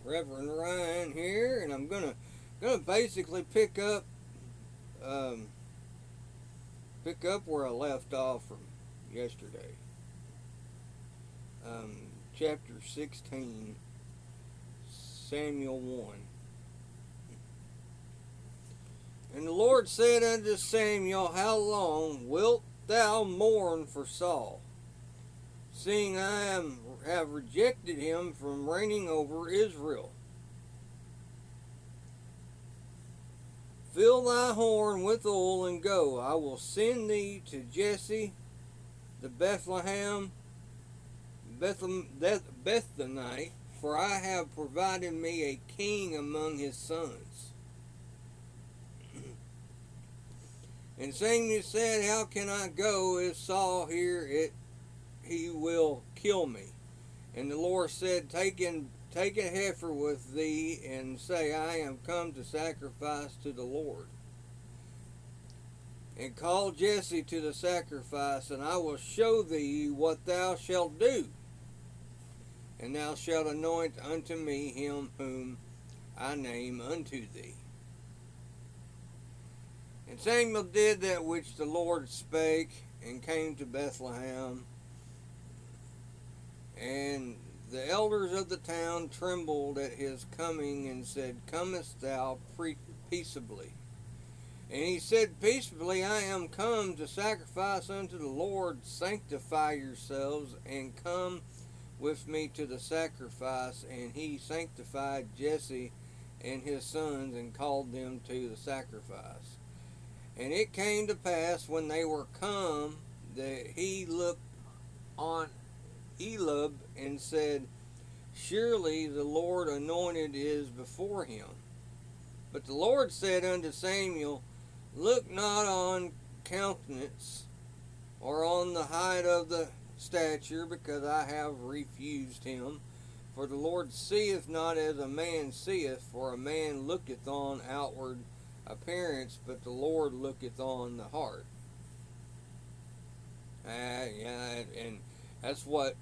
Reverend Ryan here, and I'm gonna basically um, pick up where I left off from yesterday. Chapter 16, Samuel 1. And the Lord said unto Samuel, How long wilt thou mourn for Saul, seeing have rejected him from reigning over Israel? Fill thy horn with oil and go. I will send thee to Jesse the Bethlehemite, for I have provided me a king among his sons. And Samuel said, How can I go? If Saul hear it, he will kill me. And the Lord said, Take a heifer with thee, and say, I am come to sacrifice to the Lord. And call Jesse to the sacrifice, and I will show thee what thou shalt do. And thou shalt anoint unto me him whom I name unto thee. And Samuel did that which the Lord spake, and came to Bethlehem. And the elders of the town trembled at his coming, and said, Comest thou peaceably? And he said, Peaceably I am come to sacrifice unto the Lord. Sanctify yourselves, and come with me to the sacrifice. And he sanctified Jesse and his sons, and called them to the sacrifice. And it came to pass, when they were come, that he looked on Eliab, and said, Surely the Lord anointed is before him. But the Lord said unto Samuel, Look not on countenance, or on the height of the stature, because I have refused him. For the Lord seeth not as a man seeth, for a man looketh on outward appearance, but the Lord looketh on the heart. Yeah, and that's what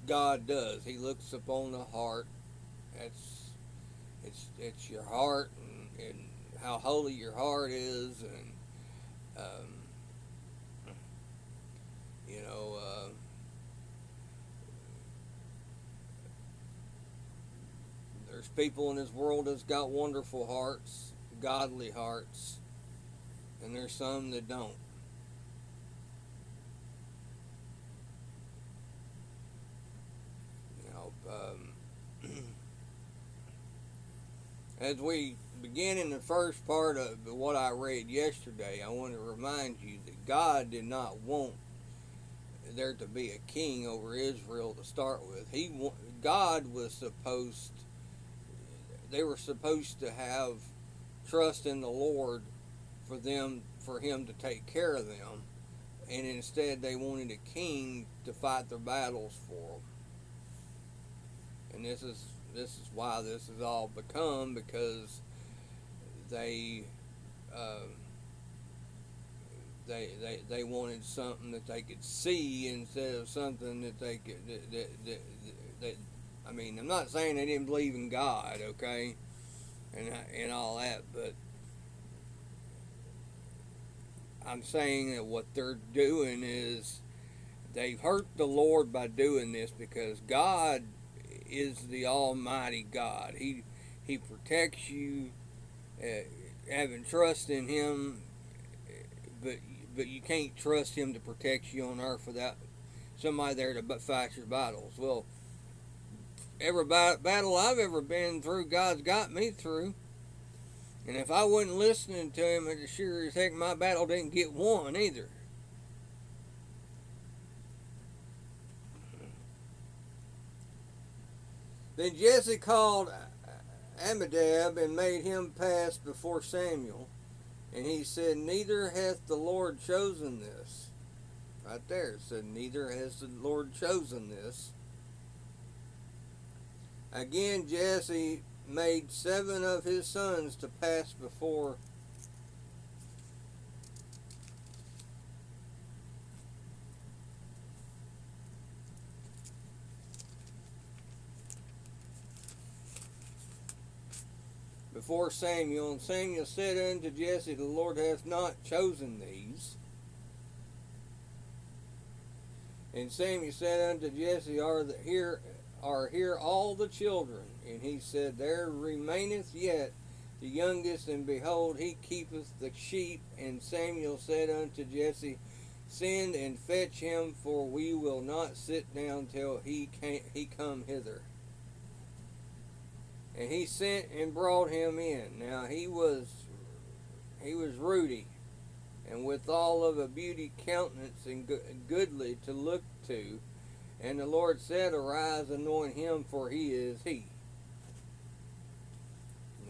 God does. He looks upon the heart. It's your heart, and how holy your heart is, and you know, there's people in this world that's got wonderful hearts, godly hearts, and there's some that don't. You know, as we begin in the first part of what I read yesterday, I want to remind you that God did not want there to be a king over Israel to start with. God was supposed, they were supposed to have trust in the Lord for him to take care of them, and instead they wanted a king to fight their battles for them. And this is why this has all become, because they wanted something that they could see instead of something that they could that I mean, I'm not saying they didn't believe in God, okay, and all that, but I'm saying that what they're doing is they've hurt the Lord by doing this, because God is the Almighty God. He protects you, having trust in Him, but you can't trust Him to protect you on earth without somebody there to fight your battles. Well, every battle I've ever been through, God's got me through. And if I wasn't listening to Him, it's sure as heck my battle didn't get won either. Then Jesse called Abinadab and made him pass before Samuel. And he said, Neither hath the Lord chosen this. Right there, it said, Neither has the Lord chosen this. Again, Jesse made 7 of his sons to pass before before Samuel. And Samuel said unto Jesse, the Lord hath not chosen these. And Samuel said unto Jesse, are here all the children? And he said, there remaineth yet the youngest, and behold, he keepeth the sheep. And Samuel said unto Jesse, send and fetch him, for we will not sit down till he come hither. And he sent and brought him in. Now he was ruddy, and withal of a beauty countenance, and goodly to look to. And the Lord said, arise, anoint him, for he is he.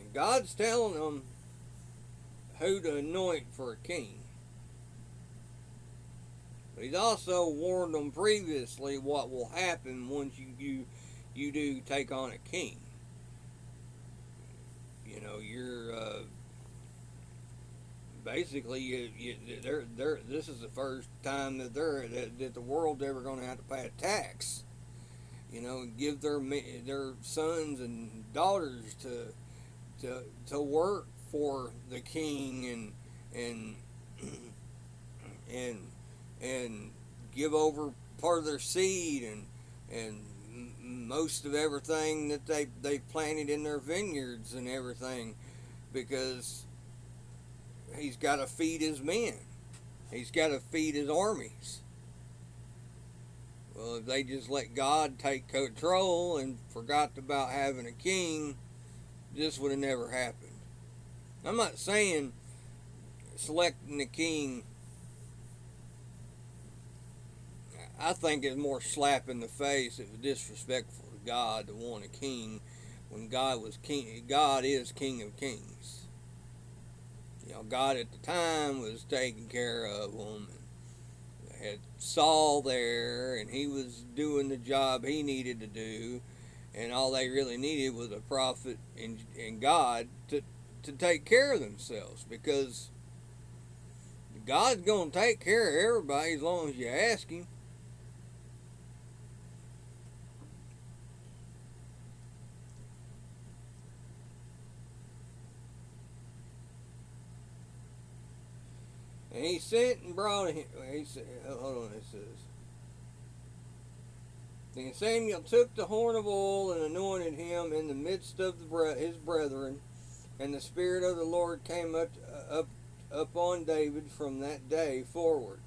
And God's telling them who to anoint for a king. But he's also warned them previously what will happen once you do take on a king. You know, you're basically this is the first time that the world's ever going to have to pay a tax. You know, give their sons and daughters to work for the king and give over part of their seed and most of everything that they planted in their vineyards and everything, because he's got to feed his men. He's got to feed his armies. Well, if they just let God take control and forgot about having a king, this would have never happened. I'm not saying selecting a king, I think it's more slap in the face. It was disrespectful to God to want a king when God was king. God is King of Kings. You know, God at the time was taking care of them. They had Saul there, and he was doing the job he needed to do, and all they really needed was a prophet and God to take care of themselves, because God's going to take care of everybody as long as you ask him. And he sent and brought him. He said, hold on, it says. Then Samuel took the horn of oil and anointed him in the midst of his brethren, and the Spirit of the Lord came up on David from that day forward.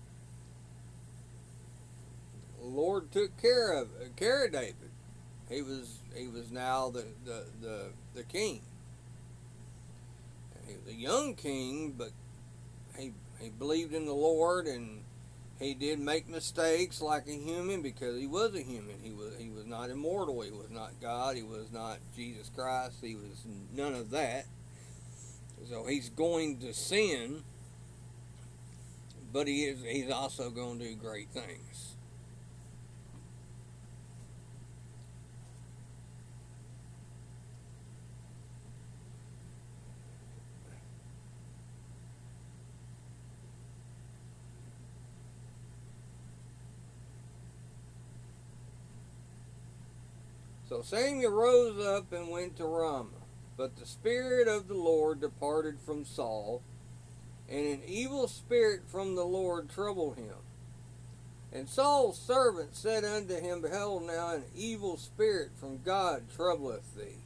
The Lord took care of David. He was now the king. He was a young king, but he believed in the Lord, and he did make mistakes like a human, because he was a human. He was not immortal. He was not God. He was not Jesus Christ. He was none of that. So he's going to sin, but he's also going to do great things. So Samuel rose up and went to Ramah. But the Spirit of the Lord departed from Saul, and an evil spirit from the Lord troubled him. And Saul's servant said unto him, behold, now an evil spirit from God troubleth thee.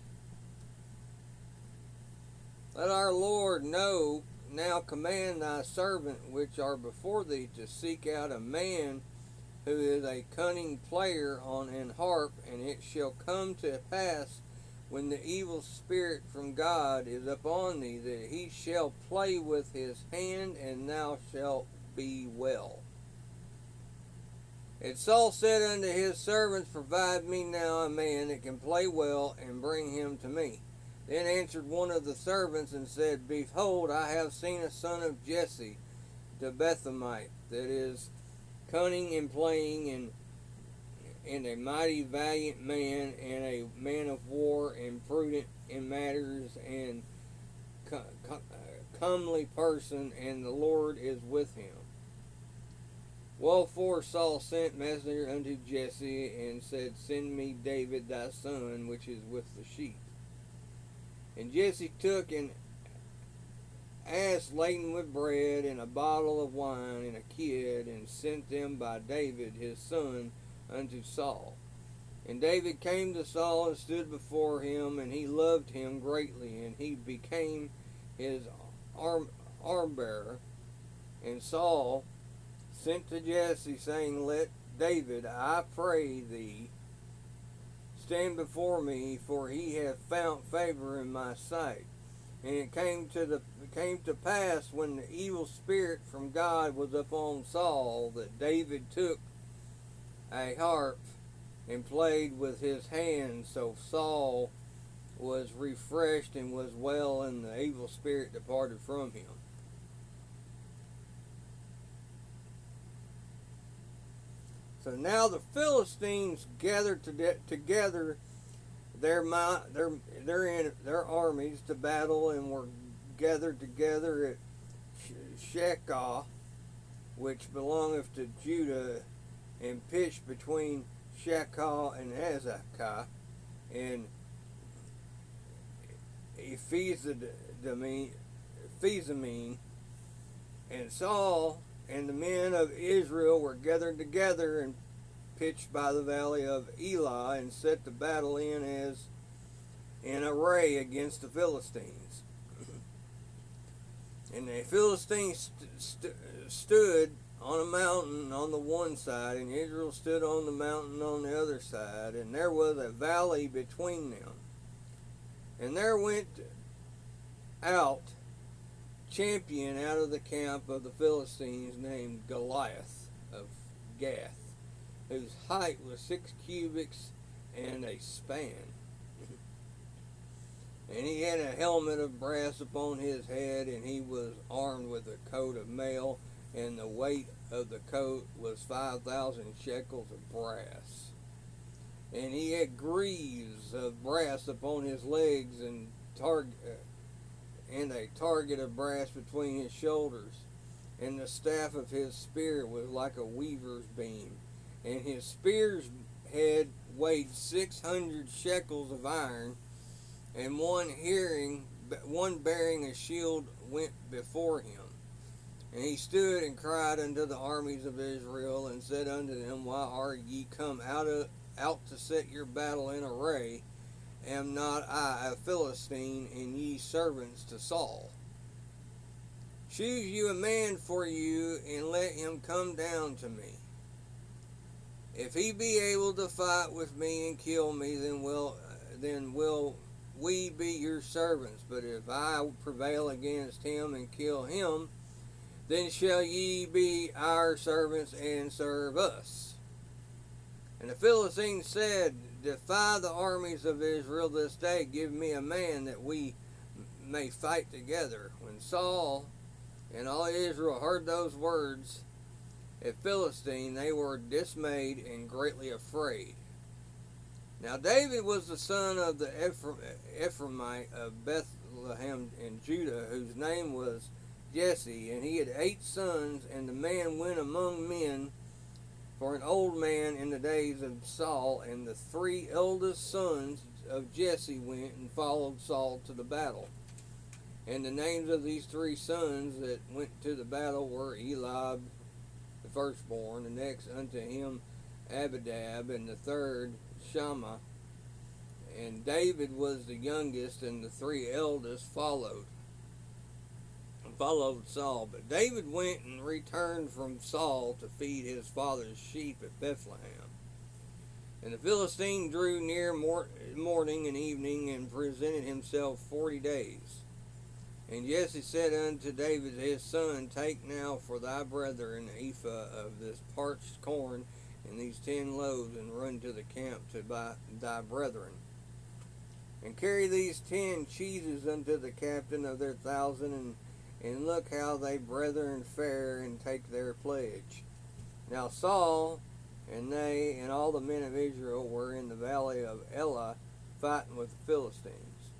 Let our Lord know, now command thy servant which are before thee to seek out a man who is a cunning player on an harp, and it shall come to pass when the evil spirit from God is upon thee, that he shall play with his hand, and thou shalt be well. And Saul said unto his servants, provide me now a man that can play well, and bring him to me. Then answered one of the servants and said, behold, I have seen a son of Jesse, the Bethlehemite, that is cunning in playing, and a mighty valiant man, and a man of war, and prudent in matters, and comely person, and the Lord is with him. Wherefore Saul sent messenger unto Jesse, and said, send me David thy son, which is with the sheep. And Jesse took an ass laden with bread, and a bottle of wine, and a kid, and sent them by David his son unto Saul. And David came to Saul and stood before him, and he loved him greatly, and he became his armbearer. And Saul sent to Jesse, saying, Let David, I pray thee, stand before me, for he hath found favor in my sight. And it came to pass, when the evil spirit from God was upon Saul, that David took a harp and played with his hands. So Saul was refreshed and was well, and the evil spirit departed from him. So now the Philistines gathered together their armies to battle, and were gathered together at Shekah, which belongeth to Judah, and pitched between Shekah and Azekah, and Ephizamim, and Saul and the men of Israel were gathered together and pitched by the valley of Elah, and set the battle in array against the Philistines. And the Philistines stood on a mountain on the one side, and Israel stood on the mountain on the other side, and there was a valley between them. And there went out champion out of the camp of the Philistines, named Goliath of Gath, whose height was 6 cubits and a span. And he had a helmet of brass upon his head, and he was armed with a coat of mail, and the weight of the coat was 5,000 shekels of brass. And he had greaves of brass upon his legs, and a target of brass between his shoulders. And the staff of his spear was like a weaver's beam. And his spear's head weighed 600 shekels of iron, and one bearing a shield went before him. And he stood and cried unto the armies of Israel, and said unto them, Why are ye come out to set your battle in array? Am not I a Philistine, and ye servants to Saul? Choose you a man for you, and let him come down to me. If he be able to fight with me and kill me, then will we be your servants. But if I prevail against him and kill him, then shall ye be our servants and serve us. And the Philistines said, Defy the armies of Israel this day. Give me a man that we may fight together. When Saul and all Israel heard those words at Philistine, they were dismayed and greatly afraid. Now David was the son of the Ephraimite of Bethlehem in Judah, whose name was Jesse, and he had 8 sons, and the man went among men for an old man in the days of Saul, and the 3 eldest sons of Jesse went and followed Saul to the battle. And the names of these 3 sons that went to the battle were Eliab, the firstborn, the next unto him Abinadab, and the third Shammah. And David was the youngest, and the 3 eldest followed Saul. But David went and returned from Saul to feed his father's sheep at Bethlehem. And the Philistine drew near morning and evening, and presented himself 40 days. And Jesse said unto David his son, Take now for thy brethren an ephah of this parched corn, and these 10 loaves, and run to the camp to thy brethren. And carry these 10 cheeses unto the captain of their 1,000, and look how they brethren fare, and take their pledge. Now Saul and they and all the men of Israel were in the valley of Elah, fighting with the Philistines.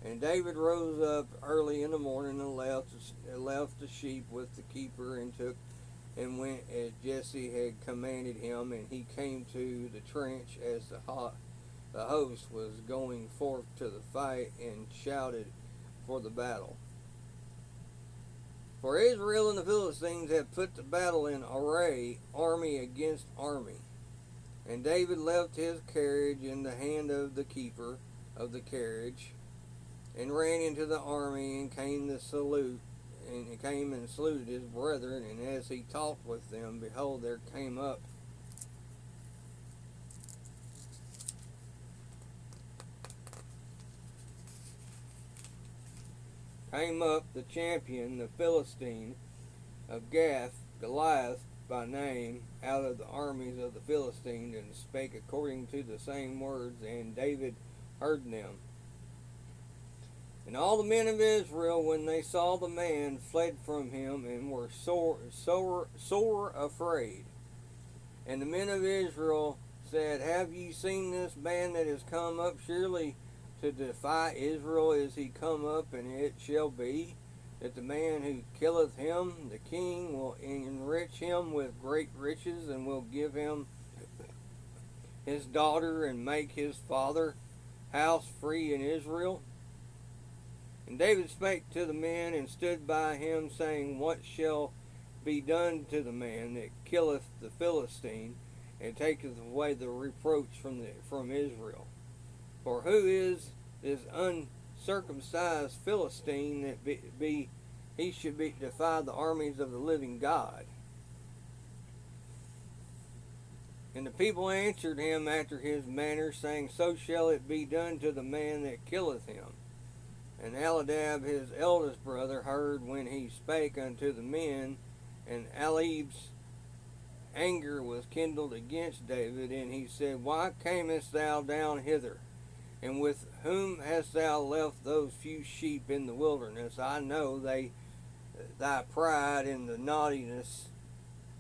And David rose up early in the morning, and left the sheep with the keeper, and went as Jesse had commanded him. And he came to the trench as the the host was going forth to the fight and shouted for the battle. For Israel and the Philistines had put the battle in array, army against army. And David left his carriage in the hand of the keeper of the carriage, and ran into the army, and came and saluted his brethren. And as he talked with them, behold, there came up the champion, the Philistine of Gath, Goliath by name, out of the armies of the Philistines, and spake according to the same words, and David heard them. And all the men of Israel, when they saw the man, fled from him, and were sore afraid. And the men of Israel said, Have ye seen this man that is come up? Surely to defy Israel is he come up, and it shall be that the man who killeth him, the king, will enrich him with great riches, and will give him his daughter, and make his father house free in Israel. And David spake to the men, and stood by him, saying, What shall be done to the man that killeth the Philistine, and taketh away the reproach from Israel? For who is this uncircumcised Philistine that he should defy the armies of the living God? And the people answered him after his manner, saying, So shall it be done to the man that killeth him. And Aladab his eldest brother heard when he spake unto the men, and Alib's anger was kindled against David, and he said, Why camest thou down hither? And with whom hast thou left those few sheep in the wilderness? I know thy pride and the naughtiness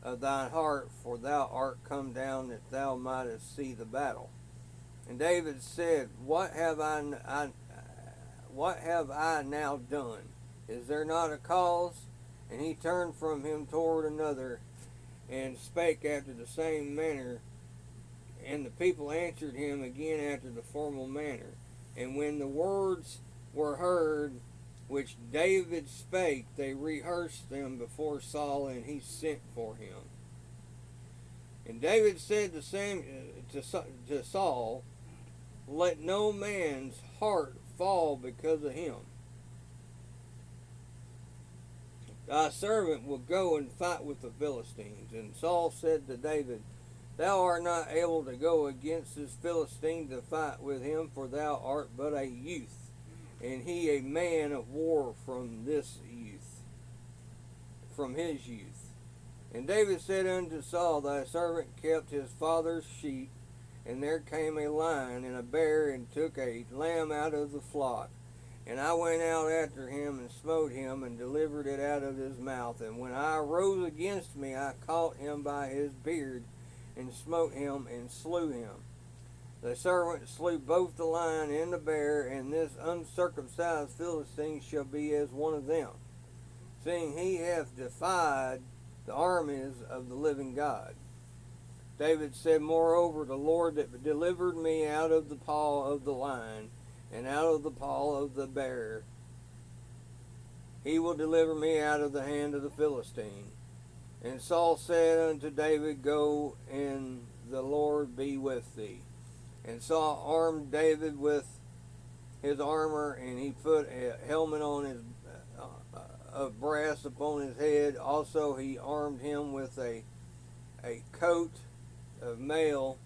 of thine heart, for thou art come down that thou mightest see the battle. And David said, What have I now done? Is there not a cause? And he turned from him toward another, and spake after the same manner. And the people answered him again after the formal manner. And when the words were heard which David spake, they rehearsed them before Saul, and he sent for him. And David said to Saul, Let no man's heart fall because of him. Thy servant will go and fight with the Philistines. And Saul said to David, Thou art not able to go against this Philistine to fight with him, for thou art but a youth, and he a man of war from his youth. And David said unto Saul, Thy servant kept his father's sheep, and there came a lion and a bear, and took a lamb out of the flock. And I went out after him, and smote him, and delivered it out of his mouth. And when I rose against me, I caught him by his beard, and smote him, and slew him. The servant slew both the lion and the bear, and this uncircumcised Philistine shall be as one of them, seeing he hath defied the armies of the living God. David said, Moreover, the Lord that delivered me out of the paw of the lion, and out of the paw of the bear, he will deliver me out of the hand of the Philistine. And Saul said unto David, Go, and the Lord be with thee. And Saul armed David with his armor, and he put a helmet on his of brass upon his head. Also he armed him with a coat of mail,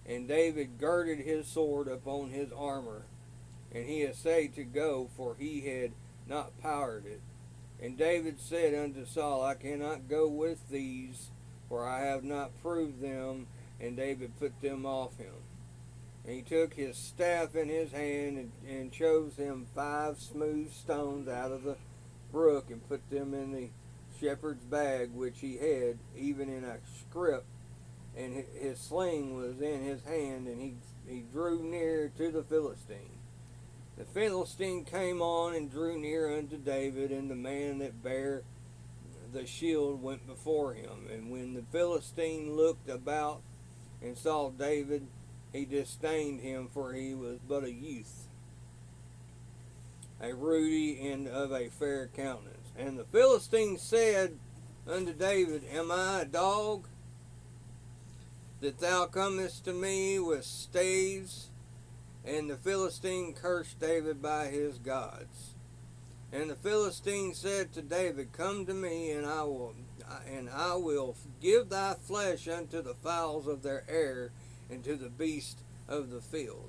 and David girded his sword upon his armor. And he essayed to go, for he had not powdered it. And David said unto Saul, I cannot go with these, for I have not proved them. And David put them off him. And he took his staff in his hand, and chose him 5 smooth stones out of the brook, and put them in the shepherd's bag which he had, even in a scrip. And his sling was in his hand, and he drew near to the Philistine. The Philistine came on and drew near unto David, and the man that bare the shield went before him. And when the Philistine looked about and saw David, he disdained him, for he was but a youth, a ruddy and of a fair countenance. And the Philistine said unto David, Am I a dog, that thou comest to me with staves? And the Philistine cursed David by his gods. And the Philistine said to David, Come to me, and I will give thy flesh unto the fowls of their air, and to the beasts of the field.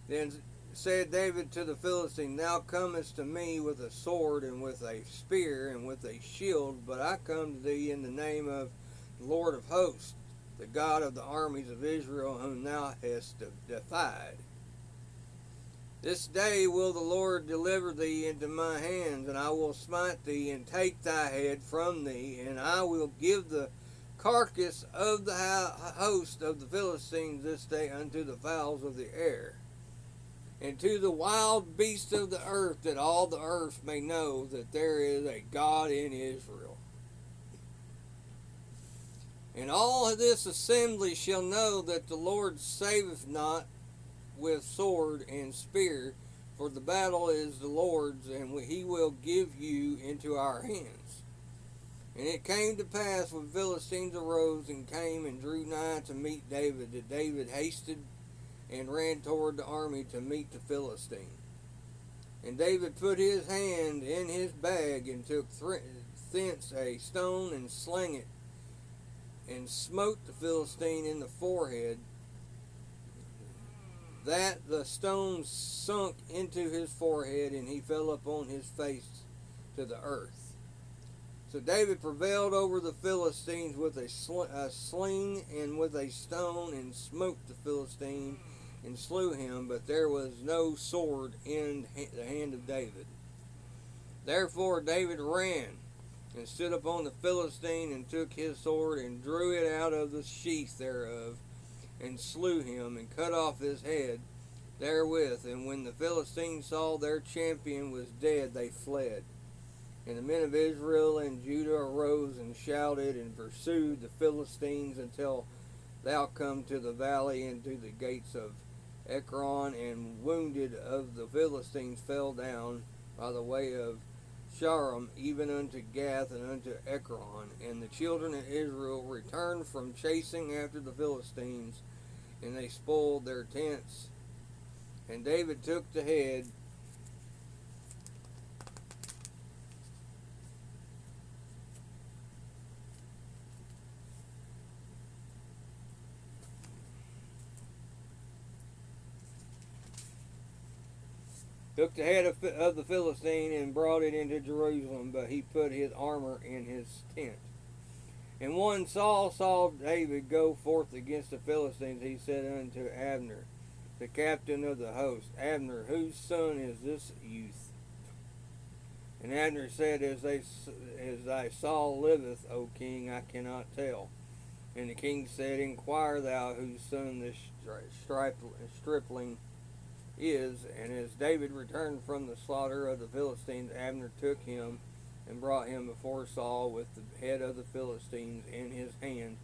Then said David to the Philistine, Thou comest to me with a sword, and with a spear, and with a shield, but I come to thee in the name of the Lord of hosts, the God of the armies of Israel, whom thou hast defied. This day will the Lord deliver thee into my hands, and I will smite thee, and take thy head from thee, and I will give the carcass of the host of the Philistines this day unto the fowls of the air, and to the wild beasts of the earth, that all the earth may know that there is a God in Israel. And all this assembly shall know that the Lord saveth not with sword and spear, for the battle is the Lord's, and he will give you into our hands. And it came to pass, when Philistines arose and came and drew nigh to meet David, that David hasted and ran toward the army to meet the Philistine. And David put his hand in his bag, and took thence a stone, and slang it, and smote the Philistine in the forehead, that the stone sunk into his forehead, and he fell upon his face to the earth. So David prevailed over the Philistines with a sling and with a stone, and smote the Philistine, and slew him, but there was no sword in the hand of David. Therefore David ran, and stood upon the Philistine, and took his sword, and drew it out of the sheath thereof, and slew him, and cut off his head therewith. And when the Philistines saw their champion was dead, they fled. And the men of Israel and Judah arose and shouted, and pursued the Philistines until thou come to the valley, and to the gates of Ekron. And wounded of the Philistines fell down by the way of Sharam, even unto Gath and unto Ekron. And the children of Israel returned from chasing after the Philistines, and they spoiled their tents. And David took the head of the Philistine, and brought it into Jerusalem, but he put his armor in his tent. And when Saul saw David go forth against the Philistines, he said unto Abner, the captain of the host, Abner, whose son is this youth? And Abner said, As thy soul liveth, O king, I cannot tell. And the king said, Inquire thou whose son this stripling is. And as David returned from the slaughter of the Philistines, Abner took him and brought him before Saul with the head of the Philistines in his hand.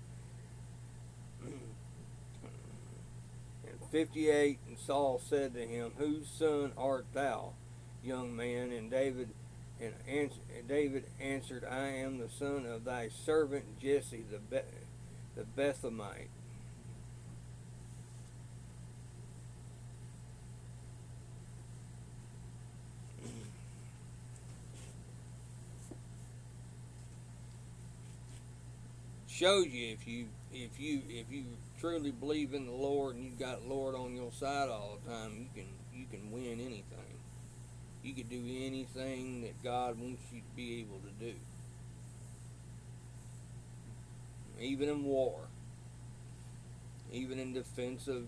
And 58, and Saul said to him, Whose son art thou, young man? And David answered, I am the son of thy servant Jesse the Bethlehemite. Shows you if you truly believe in the Lord, and you've got the Lord on your side all the time, you can win anything. You can do anything that God wants you to be able to do, even in war, even in defense of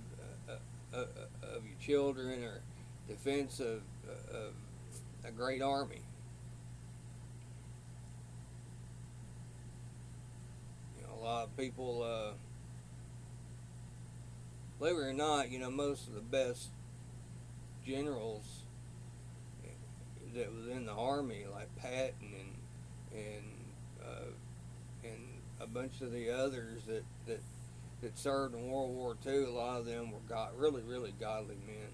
your children, or defense of a great army. A lot of people, believe it or not, most of the best generals that was in the army, like Patton and a bunch of the others that that served in World War II, a lot of them were really, really godly men.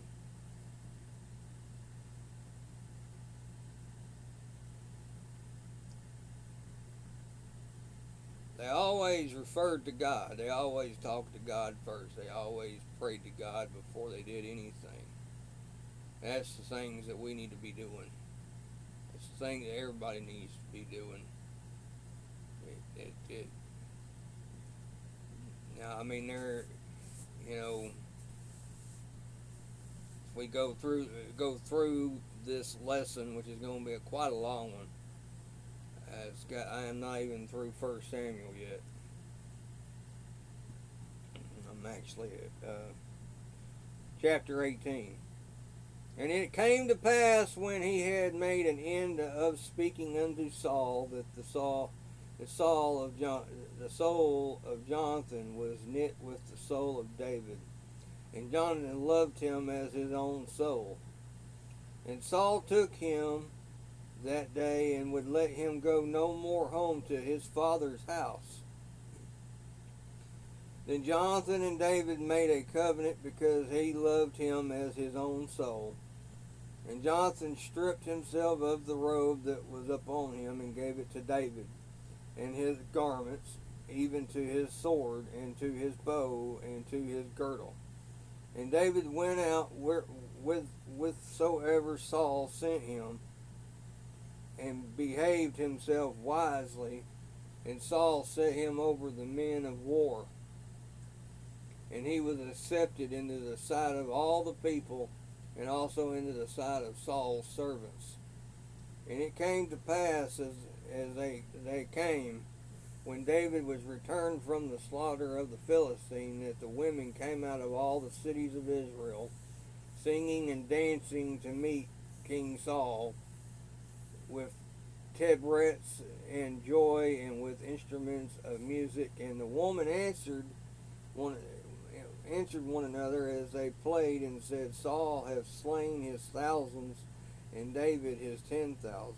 They always referred to God. They always talked to God first. They always prayed to God before they did anything. That's the things that we need to be doing. It's the thing that everybody needs to be doing. Now, I mean, you know, if we go through this lesson, which is going to be quite a long one. I am not even through 1 Samuel yet. I'm actually at chapter 18. And it came to pass when he had made an end of speaking unto Saul that the soul of Jonathan was knit with the soul of David, and Jonathan loved him as his own soul. And Saul took him that day and would let him go no more home to his father's house. Then Jonathan and David made a covenant because he loved him as his own soul. And Jonathan stripped himself of the robe that was upon him and gave it to David, and his garments, even to his sword, and to his bow, and to his girdle. And David went out whithersoever Saul sent him, and behaved himself wisely, and Saul set him over the men of war. And he was accepted into the sight of all the people, and also into the sight of Saul's servants. And it came to pass as they came, when David was returned from the slaughter of the Philistine, that the women came out of all the cities of Israel, singing and dancing to meet King Saul, with tabrets and joy, and with instruments of music. And the woman answered one another as they played, and said, Saul hath slain his thousands, and David his 10,000s.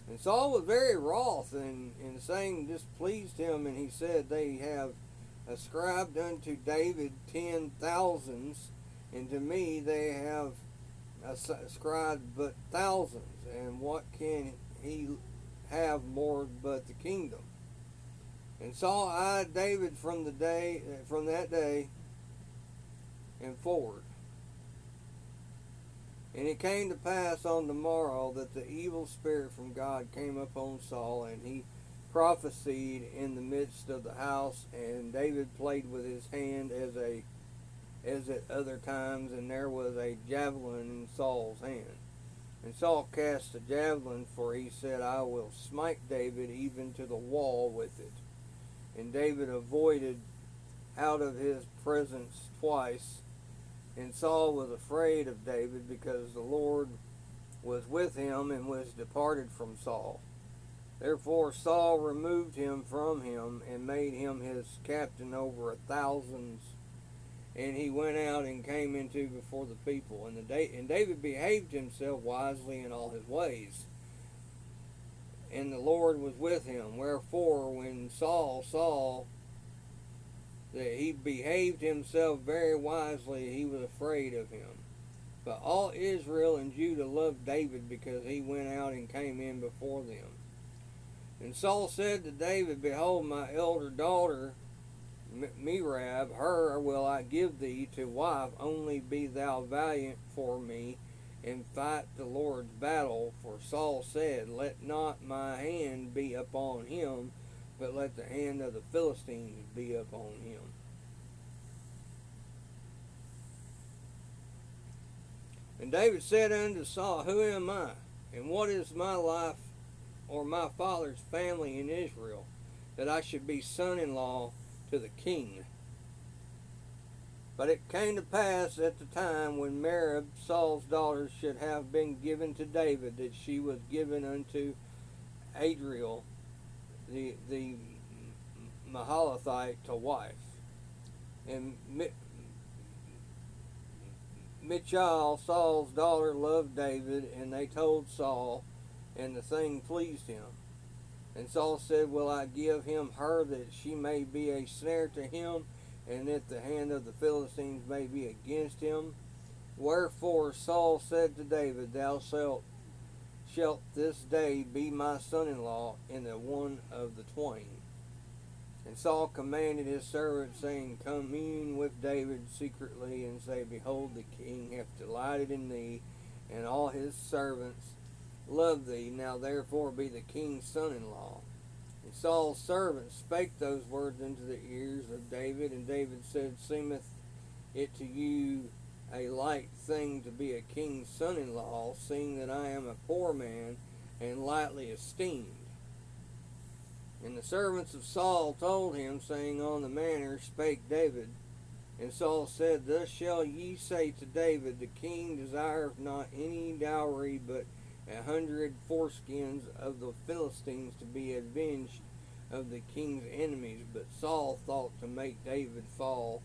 And Saul was very wroth, and saying displeased him, and he said, They have ascribed unto David 10,000s, and to me they have ascribed but thousands, and what can he have more but the kingdom? And Saul eyed David from that day and forward. And it came to pass on the morrow that the evil spirit from God came upon Saul, and he prophesied in the midst of the house, and David played with his hand as at other times, and there was a javelin in Saul's hand. And Saul cast the javelin, for he said, I will smite David even to the wall with it. And David avoided out of his presence twice. And Saul was afraid of David, because the Lord was with him, and was departed from Saul. Therefore Saul removed him from him, and made him his captain over 1,000. And he went out and came into before the people. And David behaved himself wisely in all his ways, and the Lord was with him. Wherefore, when Saul saw that he behaved himself very wisely, he was afraid of him. But all Israel and Judah loved David, because he went out and came in before them. And Saul said to David, Behold, my elder daughter Merab, her will I give thee to wife. Only be thou valiant for me, and fight the Lord's battle. For Saul said, Let not my hand be upon him, but let the hand of the Philistines be upon him. And David said unto Saul, Who am I, and what is my life or my father's family in Israel, that I should be son-in-law to the king? But it came to pass at the time when Merab, Saul's daughter, should have been given to David, that she was given unto Adriel, the Mahalathite, to wife. And Michal, Saul's daughter, loved David, and they told Saul, and the thing pleased him. And Saul said, Will I give him her that she may be a snare to him, and that the hand of the Philistines may be against him? Wherefore Saul said to David, Thou shalt this day be my son-in-law in the one of the twain. And Saul commanded his servants, saying, Commune with David secretly, and say, Behold, the king hath delighted in thee, and all his servants love thee. Now therefore be the king's son-in-law. And Saul's servants spake those words into the ears of David, and David said, Seemeth it to you a light thing to be a king's son-in-law, seeing that I am a poor man, and lightly esteemed? And the servants of Saul told him, saying, On the manner spake David. And Saul said, Thus shall ye say to David, The king desireth not any dowry, but 100 foreskins of the Philistines to be avenged of the king's enemies. But Saul thought to make David fall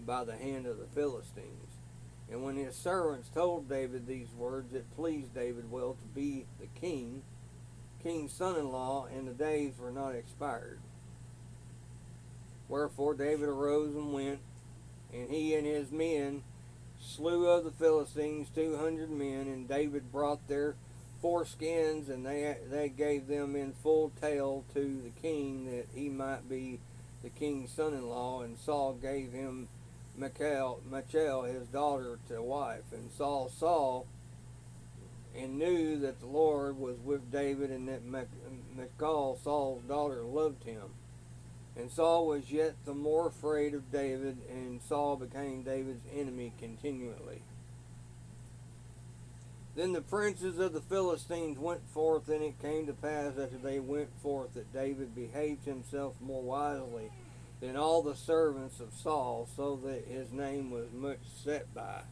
by the hand of the Philistines. And when his servants told David these words, it pleased David well to be the king's son-in-law, and the days were not expired. Wherefore David arose and went, and he and his men slew of the Philistines 200 men, and David brought their foreskins, and they gave them in full tale to the king, that he might be the king's son-in-law. And Saul gave him Michal, his daughter, to wife. And Saul saw and knew that the Lord was with David, and that Michal, Saul's daughter, loved him. And Saul was yet the more afraid of David, and Saul became David's enemy continually. Then the princes of the Philistines went forth, and it came to pass after they went forth that David behaved himself more wisely than all the servants of Saul, so that his name was much set by.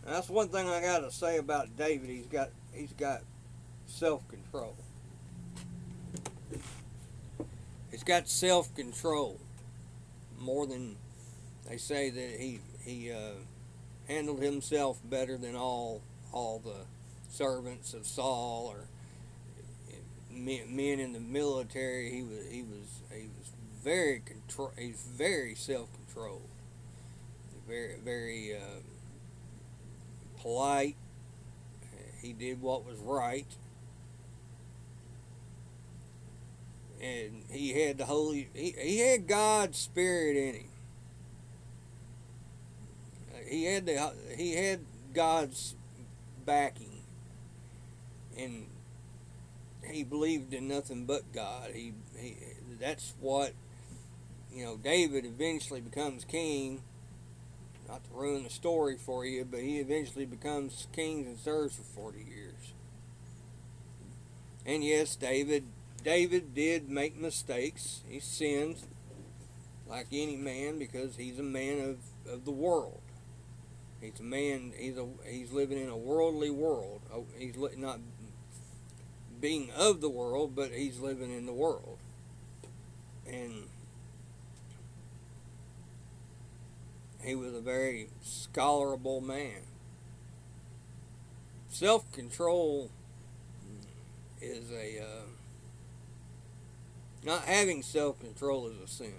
That's one thing I got to say about David. He's got self-control. He's got self-control more than they say that he handled himself better than all the servants of Saul or men in the military. He was he's very self-controlled, very polite. He did what was right, and he had he had God's spirit in him. He had God's backing, and he believed in nothing but God. That's what, David eventually becomes king. Not to ruin the story for you, but he eventually becomes king and serves for 40 years. And yes, David did make mistakes. He sinned like any man, because he's a man of the world. He's a man. He's living in a worldly world. He's not being of the world, but he's living in the world. And he was a very scholarable man. Self-control is not having self-control is a sin.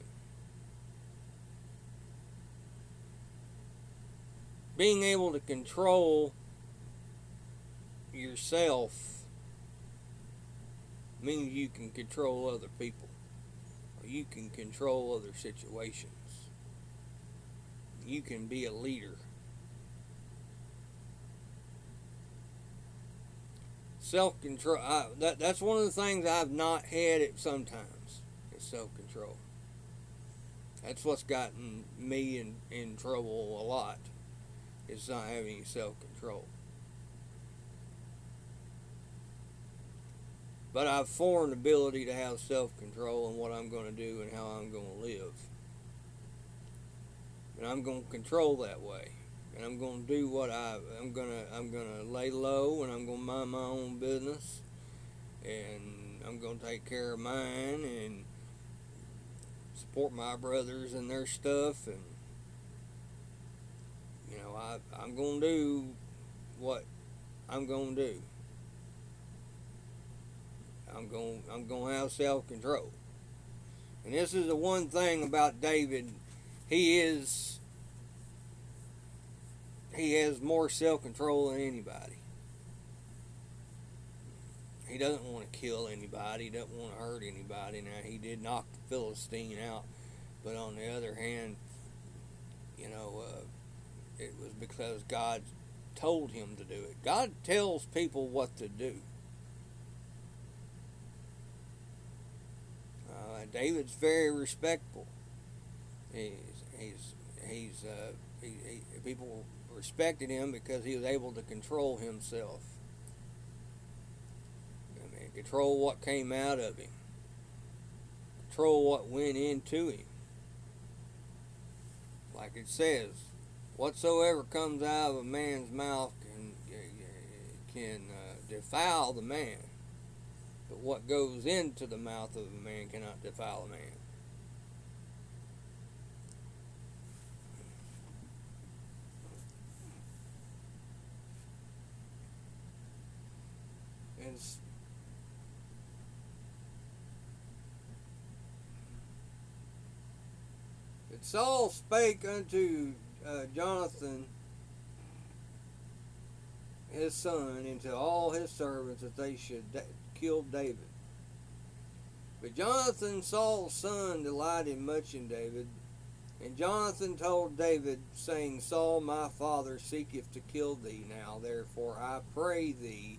Being able to control yourself means you can control other people, or you can control other situations. You can be a leader. Self-control, that's one of the things I've not had it sometimes, is self-control. That's what's gotten me in trouble a lot, is not having any self-control. But I've formed ability to have self-control in what I'm going to do and how I'm going to live. And I'm going to control that way. And I'm going to do what I'm going to lay low, and I'm going to mind my own business. And I'm going to take care of mine and support my brothers and their stuff. And, I'm going to do what I'm going to do. I'm going to have self-control. And this is the one thing about David. He has more self-control than anybody. He doesn't want to kill anybody. He doesn't want to hurt anybody. Now, he did knock the Philistine out. But on the other hand, it was because God told him to do it. God tells people what to do. David's very respectful. People respected him because he was able to control himself. I mean, control what came out of him. Control what went into him. Like it says, whatsoever comes out of a man's mouth can defile the man. But what goes into the mouth of a man cannot defile a man. And Saul spake unto Jonathan his son and to all his servants that they should kill David. But Jonathan, Saul's son, delighted much in David. And Jonathan told David, saying, Saul my father seeketh to kill thee now. Therefore I pray thee,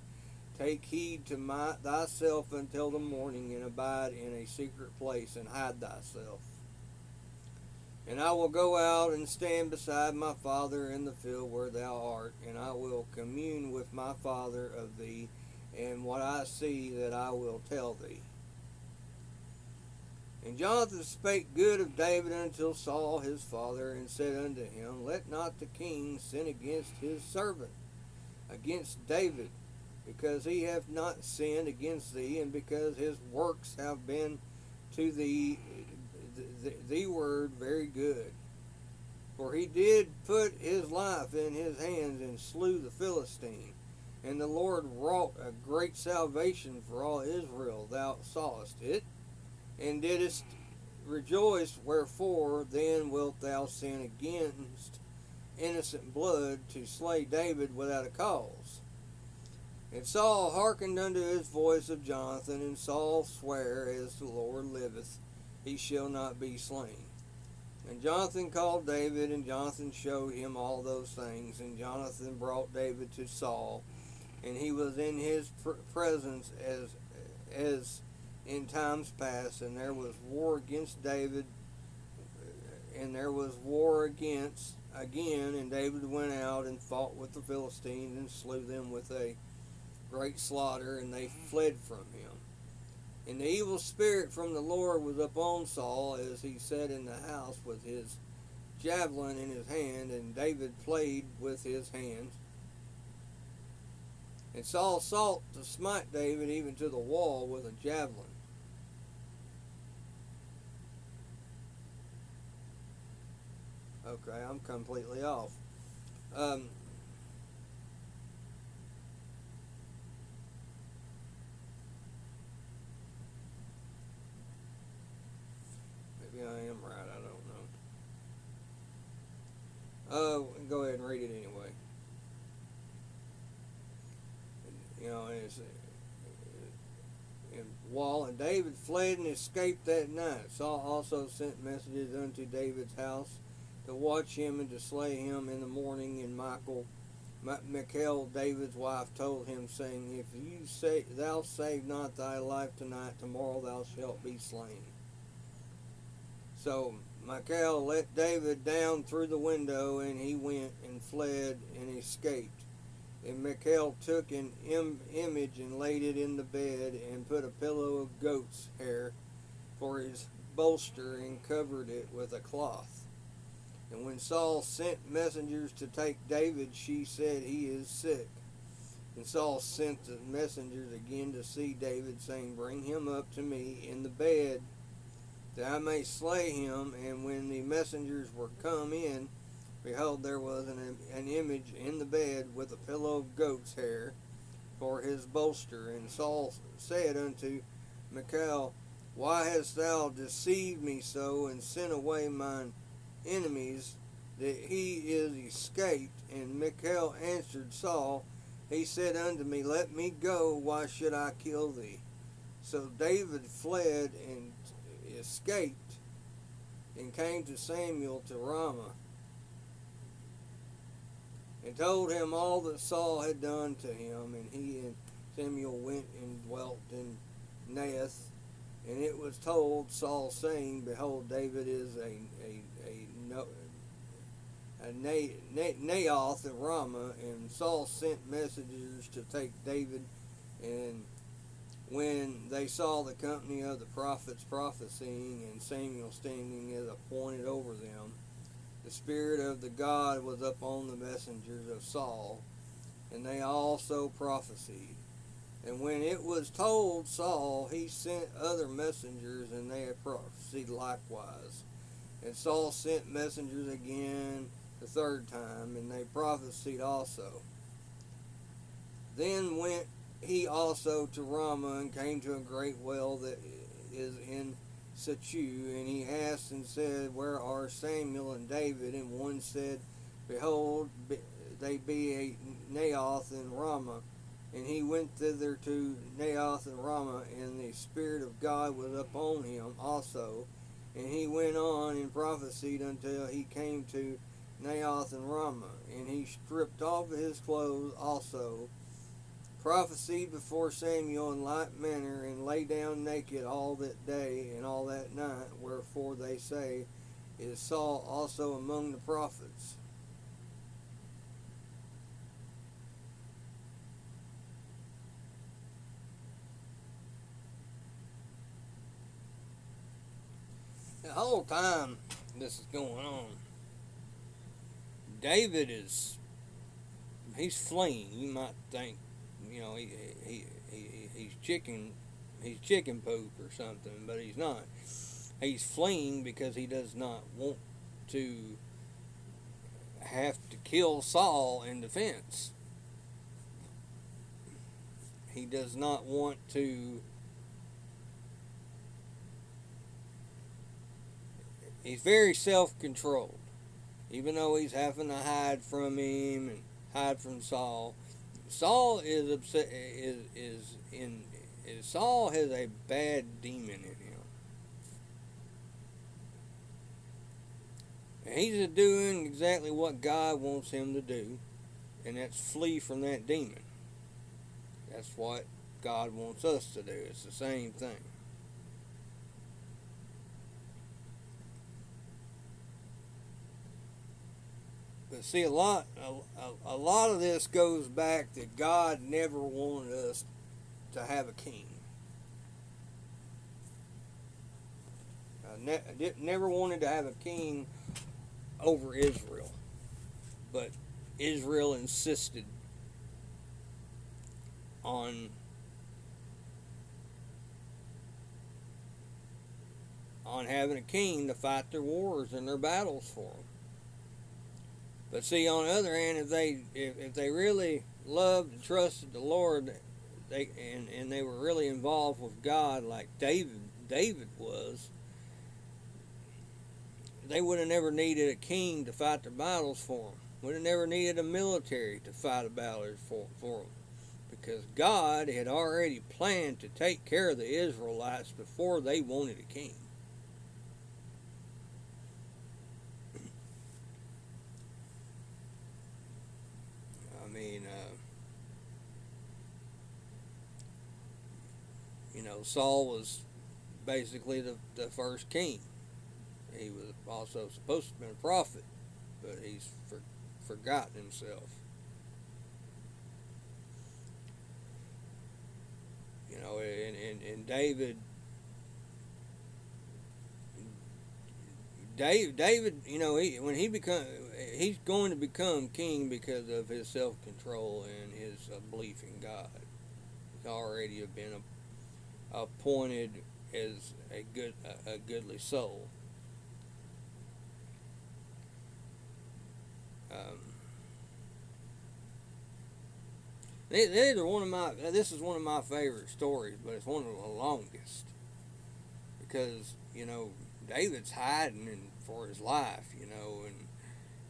take heed to thyself until the morning, and abide in a secret place, and hide thyself. And I will go out and stand beside my father in the field where thou art, and I will commune with my father of thee, and what I see that I will tell thee. And Jonathan spake good of David until Saul his father, and said unto him, Let not the king sin against his servant, against David, because he hath not sinned against thee, and because his works have been to thee the word very good. For he did put his life in his hands and slew the Philistine. And the Lord wrought a great salvation for all Israel. Thou sawest it, and didst rejoice. Wherefore then wilt thou sin against innocent blood to slay David without a cause? And Saul hearkened unto his voice of Jonathan, and Saul sware, As the Lord liveth, he shall not be slain. And Jonathan called David, and Jonathan showed him all those things. And Jonathan brought David to Saul, and he was in his presence as in times past. And there was war against David, and there was war again. And David went out and fought with the Philistines, and slew them with a great slaughter, and they fled from him. And the evil spirit from the Lord was upon Saul, as he sat in the house with his javelin in his hand, and David played with his hands. And Saul sought to smite David even to the wall with a javelin. Okay, I'm completely off. I am right, I don't know. Go ahead and read it anyway. And David fled and escaped that night. Saul also sent messages unto David's house to watch him and to slay him in the morning. And Michal, David's wife, told him, saying, If thou save not thy life tonight, tomorrow thou shalt be slain. So Michal let David down through the window, and he went and fled and escaped. And Michal took an image and laid it in the bed, and put a pillow of goat's hair for his bolster, and covered it with a cloth. And when Saul sent messengers to take David, she said, He is sick. And Saul sent the messengers again to see David, saying, Bring him up to me in the bed, that I may slay him. And when the messengers were come in, behold, there was an image in the bed with a pillow of goat's hair for his bolster. And Saul said unto Michal, Why hast thou deceived me so, and sent away mine enemies, that he is escaped? And Michal answered Saul, He said unto me, Let me go, why should I kill thee? So David fled and escaped, and came to Samuel to Ramah, and told him all that Saul had done to him. And he and Samuel went and dwelt in Naioth. And it was told Saul, saying, Behold, David is Naioth at Ramah. And Saul sent messengers to take David. And when they saw the company of the prophets prophesying, and Samuel standing as appointed over them, the Spirit of the God was upon the messengers of Saul, and they also prophesied. And when it was told Saul, he sent other messengers, and they prophesied likewise. And Saul sent messengers again the third time, and they prophesied also. Then went he also to Ramah, and came to a great well that is in Sechu, and he asked and said, Where are Samuel and David? And one said, Behold, they be at Naioth in Ramah. And he went thither to Naioth in Ramah, and the Spirit of God was upon him also. And he went on and prophesied until he came to Naioth in Ramah. And he stripped off his clothes also, prophesied before Samuel in like manner, and lay down naked all that day and all that night. Wherefore they say, Is Saul also among the prophets? The whole time this is going on, David he's fleeing. You might think, he's chicken poop or something, but he's not. He's fleeing because he does not want to have to kill Saul in defense. He does not want to. He's very self-controlled, even though he's having to hide from him and hide from Saul. Saul is upset. Saul has a bad demon in him. And he's doing exactly what God wants him to do, and that's flee from that demon. That's what God wants us to do. It's the same thing. But see, a lot of this goes back that God never wanted us to have a king. Never wanted to have a king over Israel, but Israel insisted on having a king to fight their wars and their battles for them. But see, on the other hand, if they really loved and trusted the Lord, and they were really involved with God like David was, they would have never needed a king to fight their battles for them. Would have never needed a military to fight a battle for them, because God had already planned to take care of the Israelites before they wanted a king. Saul was basically the first king. He was also supposed to have been a prophet, but he's forgotten himself. And David, he's going to become king because of his self-control and his belief in God. He's already been appointed as a goodly soul. Um, these are one of my. This is one of my favorite stories, but it's one of the longest because David's hiding for his life,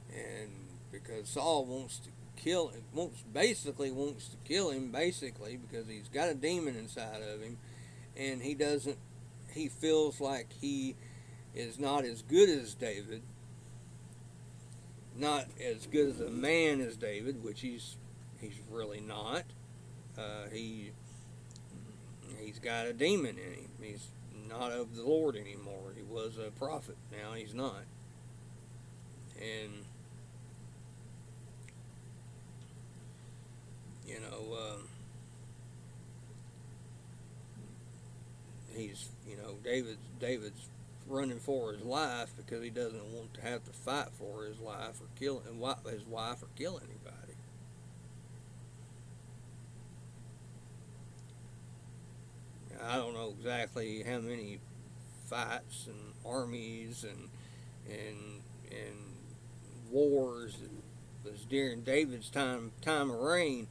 and because Saul wants to kill him, wants to kill him basically because he's got a demon inside of him, and he doesn't. He feels like he is not as good as David, not as good as a man as David, which he's really not. He's got a demon in him. He's not of the Lord anymore. He was a prophet. Now he's not. And you know, he's David's running for his life because he doesn't want to have to fight for his life or kill his wife or kill anybody. I don't know exactly how many fights and armies and wars it was during David's time of reign,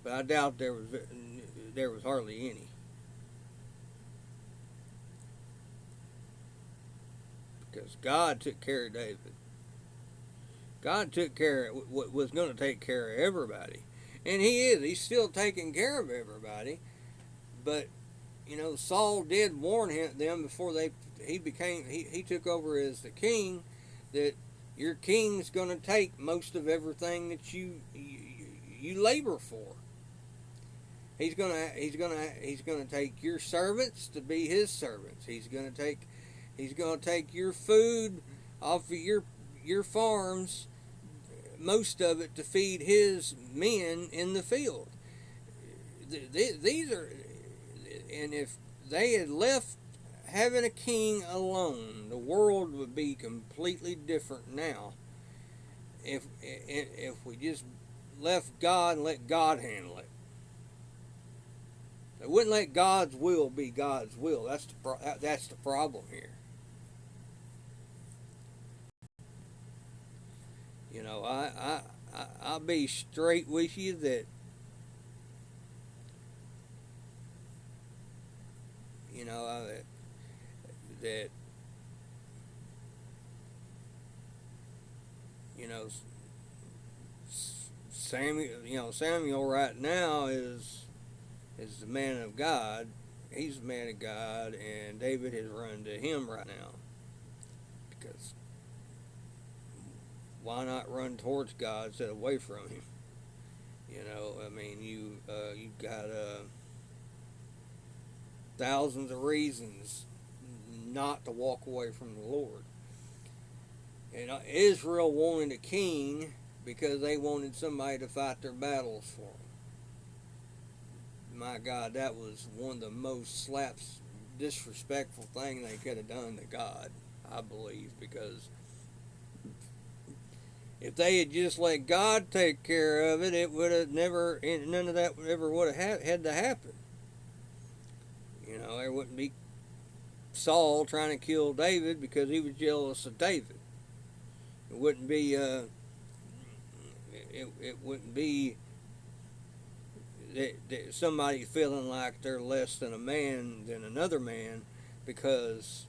but I doubt there was hardly any. Because God took care of David. God took care of what was going to take care of everybody, and He's still taking care of everybody. But Saul did warn them before he took over as the king that your king's going to take most of everything that you labor for. He's going to take your servants to be his servants. He's going to take your food off of your farms, most of it to feed his men in the field. These are, and if they had left having a king alone, the world would be completely different now. If we just left God and let God handle it, they wouldn't let God's will be God's will. That's the problem here. I'll be straight with you that that Samuel right now is the man of God. He's the man of God, and David has run to him right now because why not run towards God instead of away from him? You've got thousands of reasons not to walk away from the Lord. And Israel wanted a king because they wanted somebody to fight their battles for them. My God, that was one of the most disrespectful thing they could have done to God, I believe, because if they had just let God take care of it, it would have never, none of that ever would have had to happen. There wouldn't be Saul trying to kill David because he was jealous of David. It wouldn't be it wouldn't be that somebody feeling like they're less than a man than another man because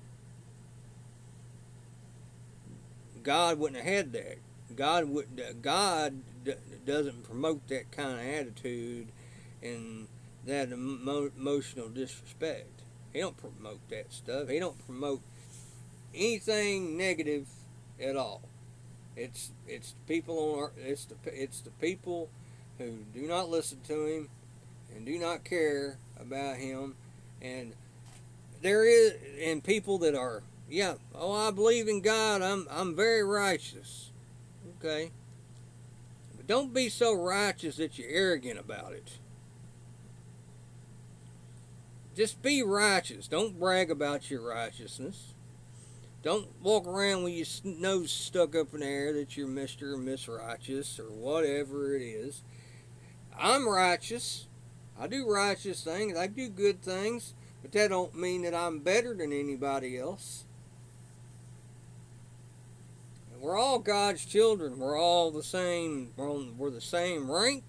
God wouldn't have had that. God doesn't promote that kind of attitude and that emotional disrespect. He don't promote that stuff. He don't promote anything negative at all. It's the people on it's the people who do not listen to him and do not care about him, and people that are I believe in God. I'm very righteous. Okay, but don't be so righteous that you're arrogant about it. Just be righteous. Don't brag about your righteousness. Don't walk around with your nose stuck up in the air that you're Mr. or Miss Righteous or whatever it is. I'm righteous. I do righteous things. I do good things. But that don't mean that I'm better than anybody else. we're all God's children. We're all the same. We're the same rank.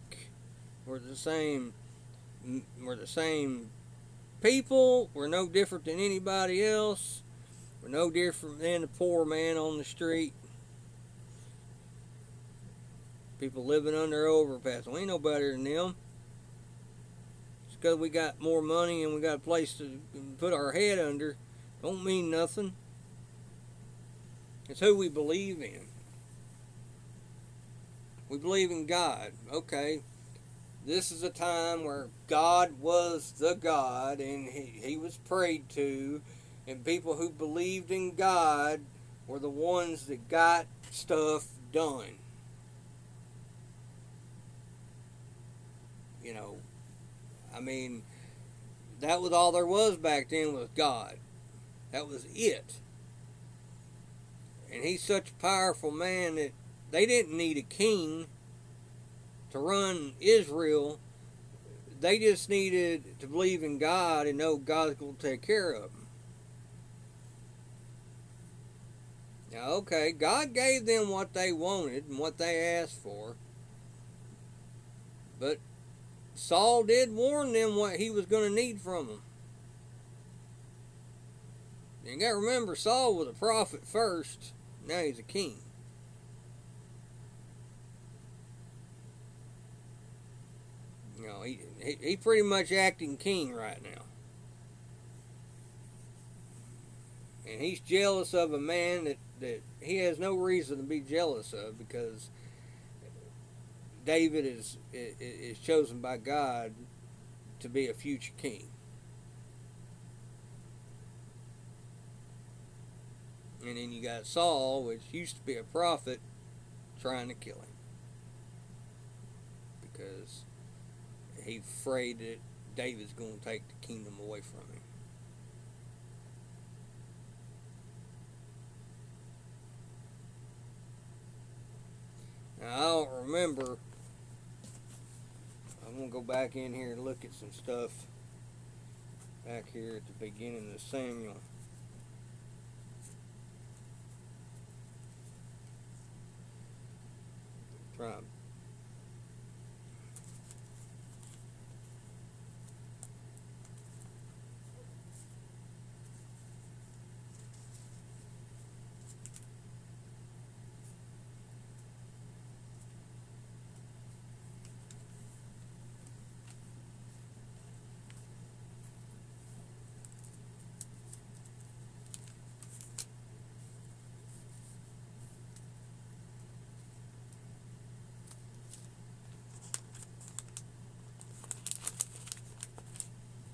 We're the same. We're the same people. We're no different than anybody else. We're no different than the poor man on the street. People living under overpass. We ain't no better than them. Just because we got more money and we got a place to put our head under, don't mean nothing. It's who we believe in. We believe in God. Okay. This is a time where God was the God and he was prayed to, and people who believed in God were the ones that got stuff done. You know, I mean, that was all there was back then was God. That was it. And he's such a powerful man that they didn't need a king to run Israel. They just needed to believe in God and know God's going to take care of them. Now, okay, God gave them what they wanted and what they asked for. But Saul did warn them what he was going to need from them. You got to remember, Saul was a prophet first. Now he's a king. You know, he pretty much acting king right now. And he's jealous of a man that he has no reason to be jealous of, because David is chosen by God to be a future king. And then you got Saul, which used to be a prophet, trying to kill him. Because he's afraid that David's going to take the kingdom away from him. Now, I don't remember. I'm going to go back in here and look at some stuff back here at the beginning of Samuel. Try.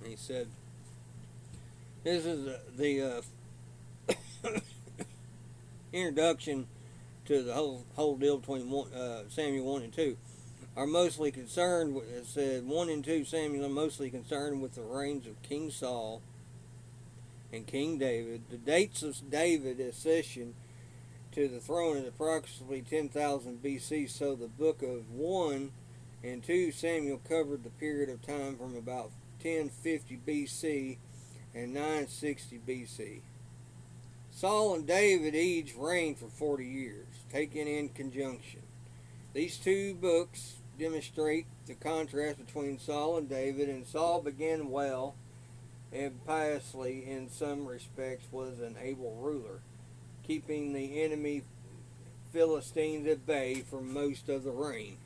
He said, this is the introduction to the whole deal between Samuel 1 and 2. Are mostly concerned, it said 1 and 2 Samuel are mostly concerned with the reigns of King Saul and King David. The dates of David's accession to the throne is approximately 10,000 BC, so the book of 1 and 2 Samuel covered the period of time from about 1050 BC and 960 BC. Saul and David each reigned for 40 years, taken in conjunction. These two books demonstrate the contrast between Saul and David, and Saul began well and piously in some respects was an able ruler, keeping the enemy Philistines at bay for most of the reign.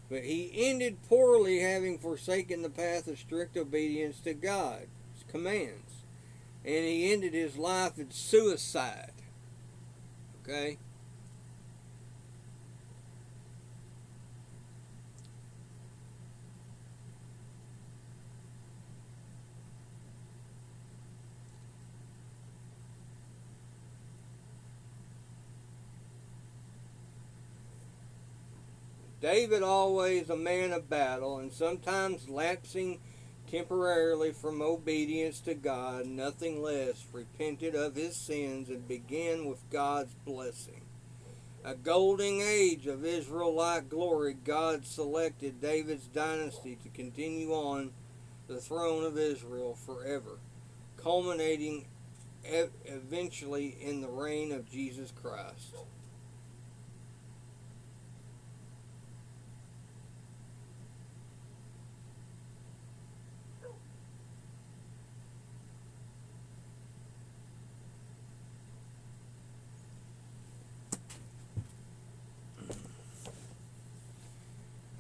But he ended poorly, having forsaken the path of strict obedience to God's commands. And he ended his life in suicide. Okay? David, always a man of battle, and sometimes lapsing temporarily from obedience to God, nothing less, repented of his sins and began with God's blessing. A golden age of Israelite glory, God selected David's dynasty to continue on the throne of Israel forever, culminating eventually in the reign of Jesus Christ.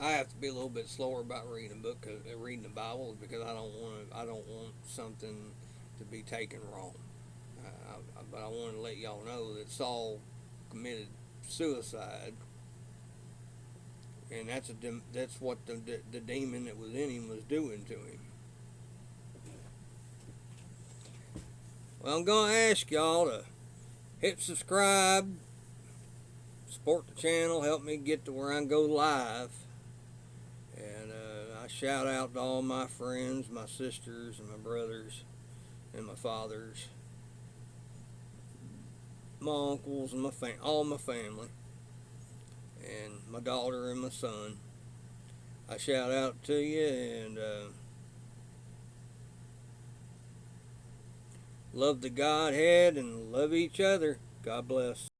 I have to be a little bit slower about reading a book, reading the Bible, because I don't want something to be taken wrong. But I want to let y'all know that Saul committed suicide, and that's what the demon that was in him was doing to him. Well, I'm gonna ask y'all to hit subscribe, support the channel, help me get to where I go live. And I shout out to all my friends, my sisters, and my brothers, and my fathers, my uncles, and all my family, and my daughter and my son. I shout out to you, and love the Godhead and love each other. God bless.